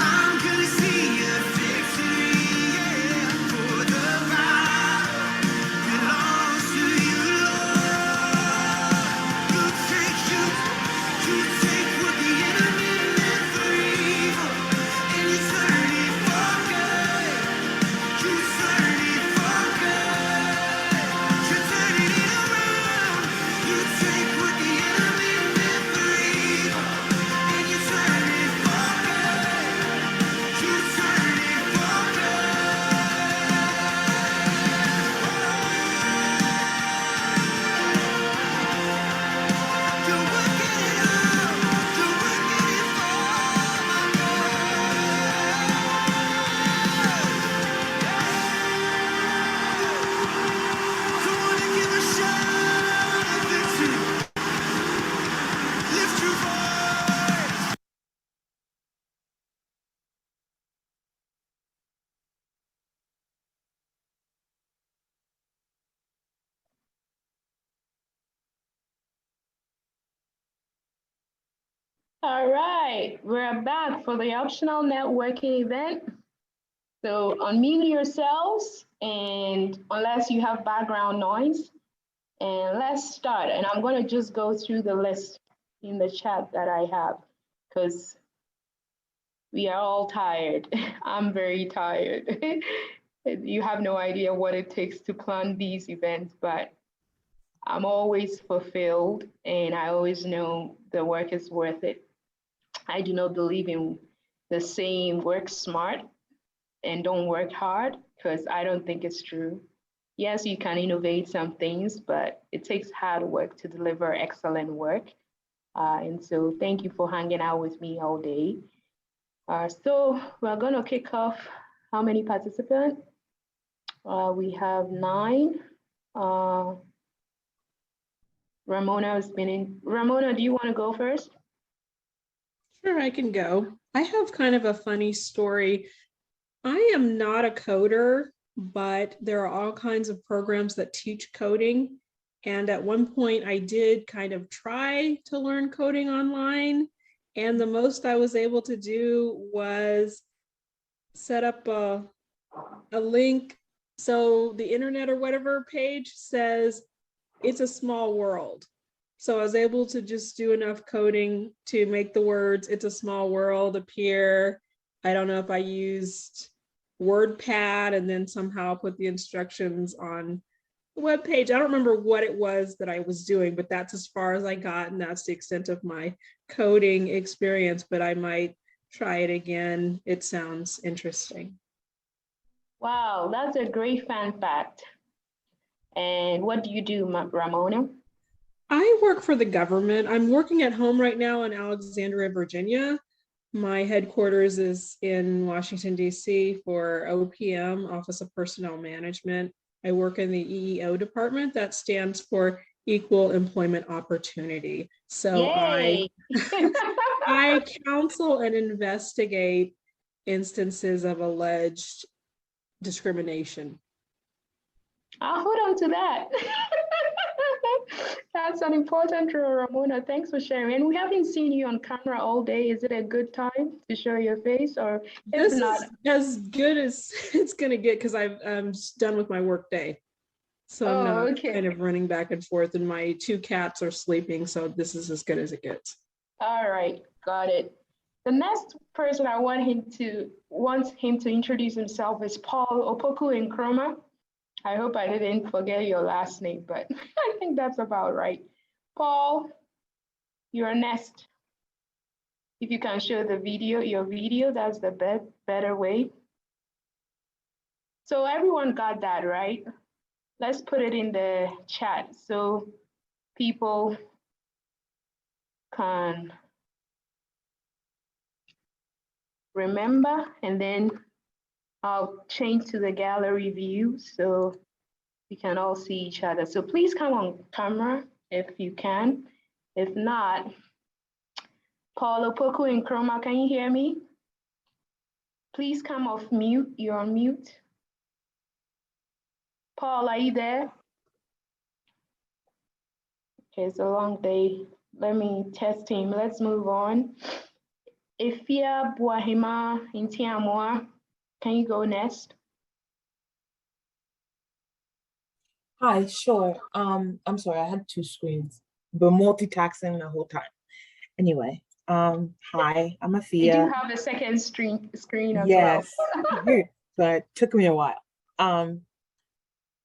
I'm gonna see a victory. Yeah. For the battle belongs to you, Lord. You take what the enemy meant for evil, and you turn it for good. You turn it for good. You're turning it around. You take what the enemy meant for evil, and you turn it for good. You turn it for good. You're working it out. You're working it for my good. Come on and give a shout of victory. Lift your voice. All right, we're back for the optional networking event. So unmute yourselves, and unless you have background noise, and let's start. And I'm going to just go through the list in the chat that I have, because we are all tired. I'm very tired. You have no idea what it takes to plan these events, but I'm always fulfilled, and I always know the work is worth it. I do not believe in the saying work smart and don't work hard, because I don't think it's true. Yes, you can innovate some things, but it takes hard work to deliver excellent work. And so thank you for hanging out with me all day. So we're going to kick off. How many participants? We have 9. Ramona has been in. Ramona, do you want to go first? Sure, I can go. I have kind of a funny story. I am not a coder, but there are all kinds of programs that teach coding. And at one point I did kind of try to learn coding online. And the most I was able to do was set up a link. So the internet or whatever page says it's a small world. So I was able to just do enough coding to make the words "it's a small world" appear. I don't know if I used WordPad and then somehow put the instructions on the web page. I don't remember what it was that I was doing, but that's as far as I got, and that's the extent of my coding experience, but I might try it again. It sounds interesting. Wow, that's a great fan fact. And what do you do, Ramona? I work for the government. I'm working at home right now in Alexandria, Virginia. My headquarters is in Washington, D.C. for OPM, Office of Personnel Management. I work in the EEO department. That stands for Equal Employment Opportunity. So I counsel and investigate instances of alleged discrimination. I'll hold on to that. That's an important role, Ramona. Thanks for sharing. And we haven't seen you on camera all day. Is it a good time to show your face, or this is as good as it's going to get because I'm done with my work day. So I'm not kind of running back and forth, and my 2 cats are sleeping. So this is as good as it gets. All right, got it. The next person I want him to introduce himself is Paul Opoku Nkrumah. I hope I didn't forget your last name, but I think that's about right. Paul, you're next. If you can show the video, your video, that's the better way. So everyone got that, right? Let's put it in the chat so people can remember, and then I'll change to the gallery view so we can all see each other. So please come on camera if you can. If not, Paul Opoku and Chroma, can you hear me? Please come off mute. You're on mute. Paul, are you there? Okay, it's a long day. Let me test him. Let's move on. Ifia Buahima Intiamwa, can you go next? Hi, sure. I'm sorry, I had two screens, but multitasking the whole time. Anyway, hi, I'm Did you Afia. have a second screen as Yes, well? but it took me a while. I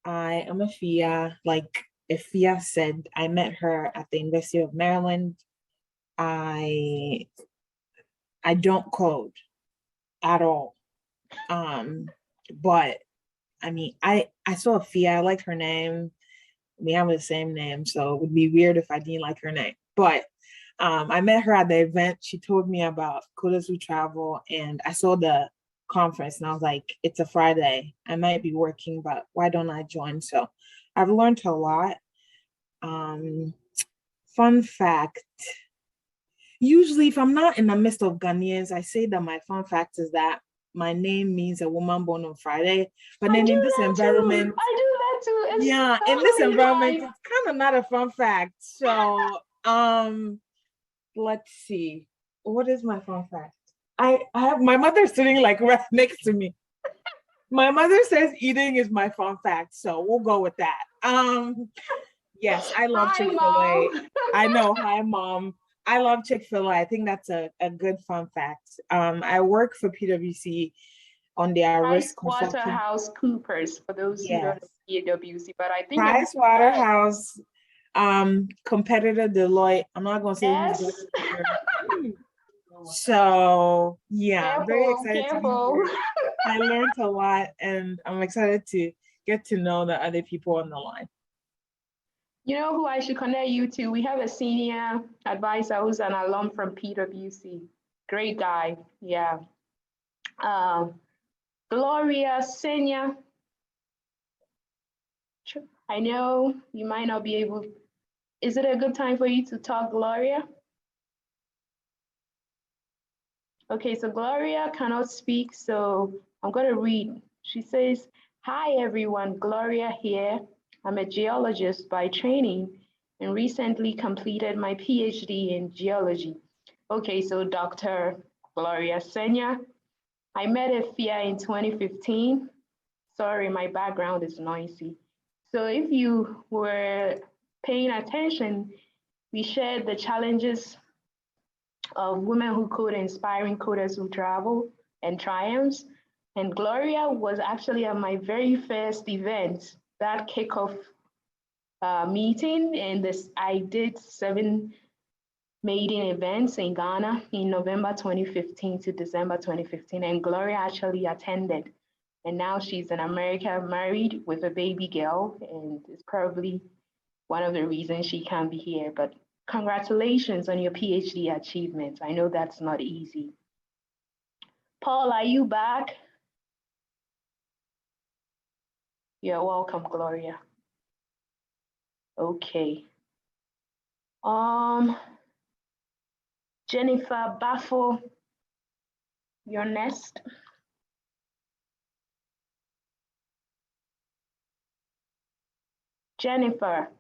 am Afia. Like Afia said, I met her at the University of Maryland. I don't code at all. But I mean, I saw Afia, I liked her name. We have the same name, so it would be weird if I didn't like her name. But I met her at the event. She told me about Coders Who Travel, and I saw the conference, and I was like, it's a Friday. I might be working, but why don't I join? So I've learned a lot. Fun fact. Usually, if I'm not in the midst of Ghanaians, I say that my fun fact is that my name means a woman born on Friday. But then in this environment, I do that too. It's yeah, in this totally environment, fine. it's kind of not a fun fact. So, let's see. What is my fun fact? I have my mother sitting like right next to me. My mother says eating is my fun fact, so we'll go with that. Yes, I love Hi, Chick-fil-A. Mom. I know, hi mom. I love Chick-fil-A. I think that's a good fun fact. I work for PwC on their risk consulting. PricewaterhouseCoopers, for those who don't know PwC, but I think Price Waterhouse, competitor Deloitte. I'm not gonna say yes. So yeah, I'm very Careful, excited to be careful. here. I learned a lot, and I'm excited to get to know the other people on the line. You know who I should connect you to? We have a senior advisor who's an alum from PwC. Great guy, yeah. Gloria Senya. I know you might not be able. Is it a good time for you to talk, Gloria? Okay, so Gloria cannot speak, so I'm going to read. She says, "Hi everyone, Gloria here. I'm a geologist by training and recently completed my PhD in geology." Okay, so Dr. Gloria Senya, I met Efia in 2015. Sorry, my background is noisy. So if you were paying attention, we shared the challenges of women who code, inspiring coders who travel, and triumphs. And Gloria was actually at my very first event, that kickoff meeting. And I did 7 maiden events in Ghana in November 2015 to December 2015. And Gloria actually attended. And now she's in America, married with a baby girl, and it's probably one of the reasons she can't be here. But congratulations on your PhD achievement. I know that's not easy. Paul, are you back? You're welcome, Gloria. Okay. Jennifer Baffo, you're next. Jennifer,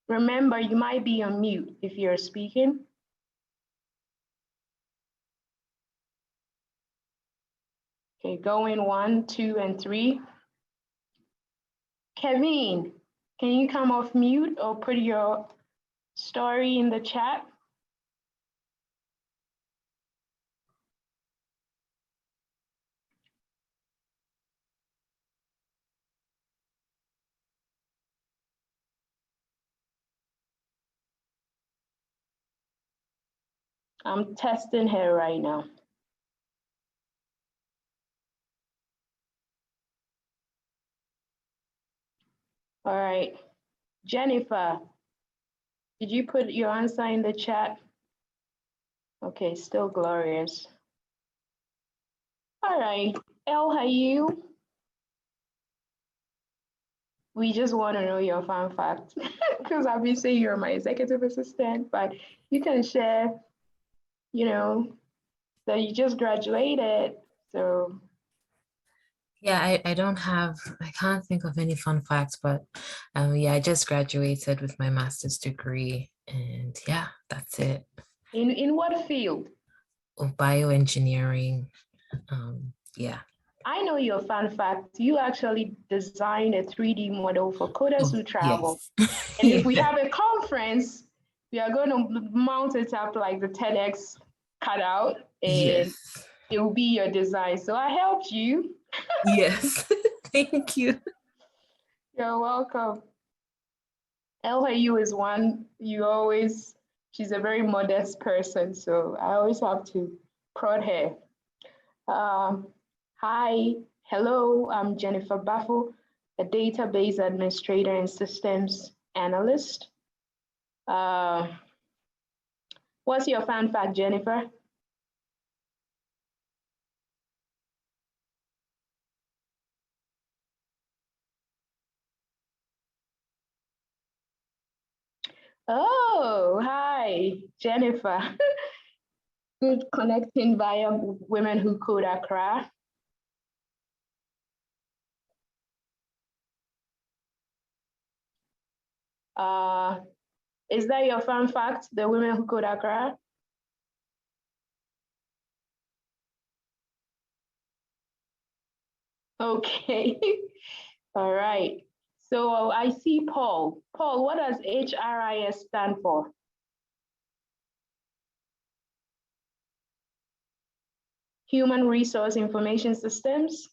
remember you might be on mute if you're speaking. Okay, going 1, 2, and 3. Kevin, can you come off mute or put your story in the chat? I'm testing her right now. All right, Jennifer, did you put your answer in the chat? Okay, still glorious. All right. El, how you? We just want to know your fun fact because I've been saying you're my executive assistant, but you can share, you know, that you just graduated. So, Yeah, I can't think of any fun facts, but yeah, I just graduated with my master's degree, and yeah, that's it. in what field? Of bioengineering. Yeah. I know your fun fact. You actually designed a 3D model for coders who travel. Yes. And if we have a conference, we are going to mount it up like the TEDx cutout, and Yes. it will be your design. So I helped you. Yes. Thank you. You're welcome. LAU is one she's a very modest person, so I always have to prod her. Hi, hello, I'm Jennifer Baffo, a database administrator and systems analyst. What's your fun fact, Jennifer? Oh, hi, Jennifer. Good connecting via Women Who Code Accra. Is that your fun fact, the Women Who Code Accra? Okay, all right. So I see Paul. Paul, what does HRIS stand for? Human Resource Information Systems?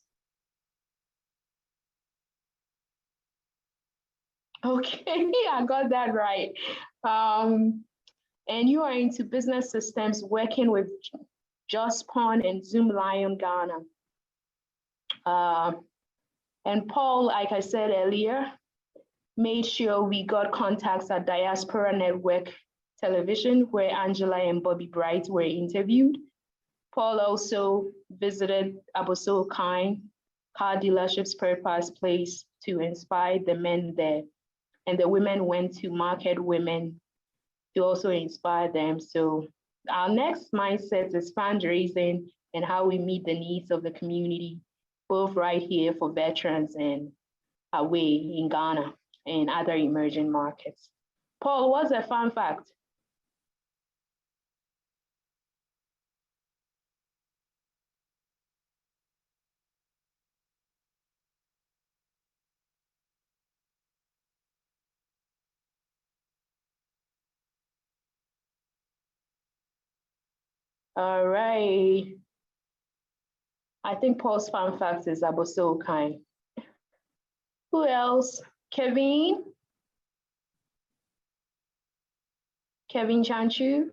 Okay, I got that right. And you are into business systems working with Jospon and Zoom Lion Ghana. And Paul, like I said earlier, made sure we got contacts at Diaspora Network Television, where Angela and Bobby Bright were interviewed. Paul also visited Aboso Kine car dealership's Purpose Place to inspire the men there. And the women went to Market Women to also inspire them. So our next mindset is fundraising and how we meet the needs of the community, both right here for veterans and away in Ghana and other emerging markets. Paul, what's a fun fact? All right. I think Paul's fun fact is Aboso Kine. Who else? Kevin? Kevin Chanchu?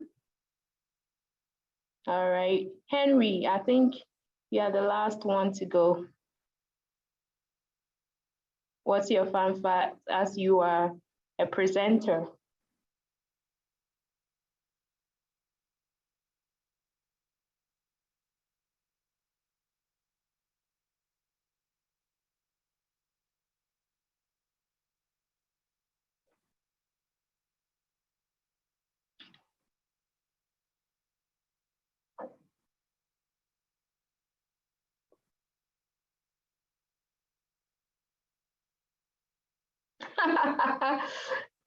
All right. Henry, I think you are the last one to go. What's your fun fact as you are a presenter?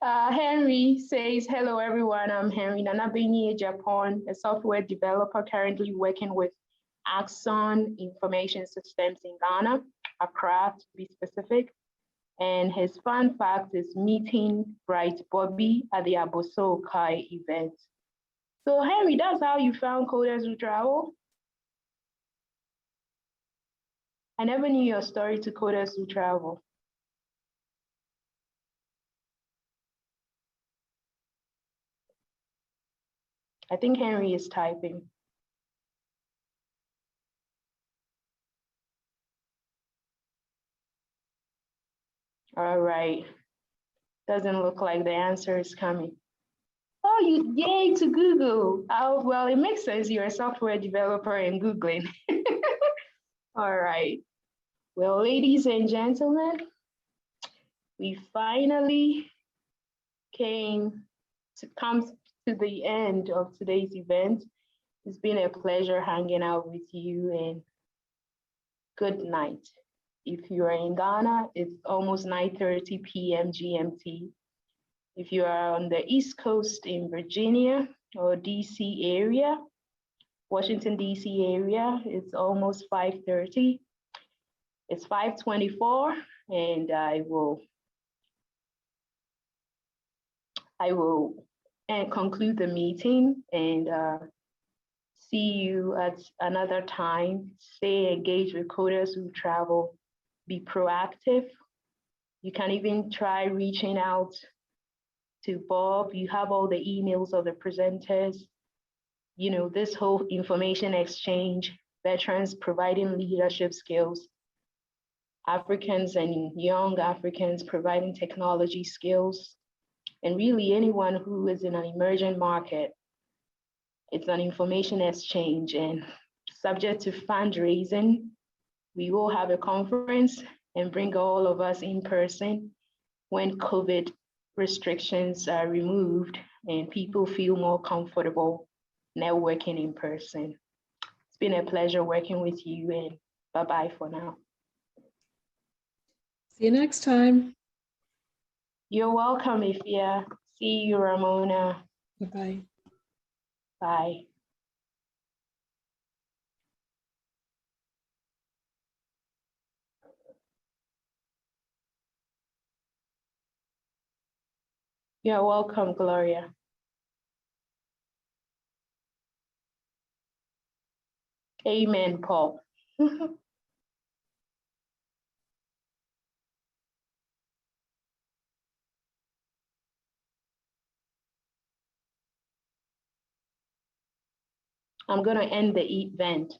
Henry says, hello everyone, I'm Henry Nanabeyin, Agyapong, a software developer currently working with Axon Information Systems in Ghana, Accra to be specific. And his fun fact is meeting Bright Bobby at the Aboso Kai event. So Henry, that's how you found Coders Who Travel? I never knew your story to Coders Who Travel. I think Henry is typing. All right. Doesn't look like the answer is coming. Oh, yay to Google. Oh, well, it makes sense. You're a software developer and Googling. All right. Well, ladies and gentlemen, we finally come to the end of today's event. It's been a pleasure hanging out with you, and good night. If you are in Ghana, it's almost 9:30 p.m. GMT. If you are on the East Coast in Virginia or DC area, Washington DC area, it's almost 5:30. It's 5:24, and I will conclude the meeting and see you at another time. Stay engaged with coders who travel. Be proactive. You can even try reaching out to Bob. You have all the emails of the presenters. You know, this whole information exchange, veterans providing leadership skills, Africans and young Africans providing technology skills, and really anyone who is in an emerging market. It's an information exchange, and subject to fundraising, we will have a conference and bring all of us in person when COVID restrictions are removed and people feel more comfortable networking in person. It's been a pleasure working with you, and bye-bye for now. See you next time. You're welcome, Ifya. See you, Ramona. Bye-bye. Bye. You're welcome, Gloria. Amen, Paul. I'm going to end the event.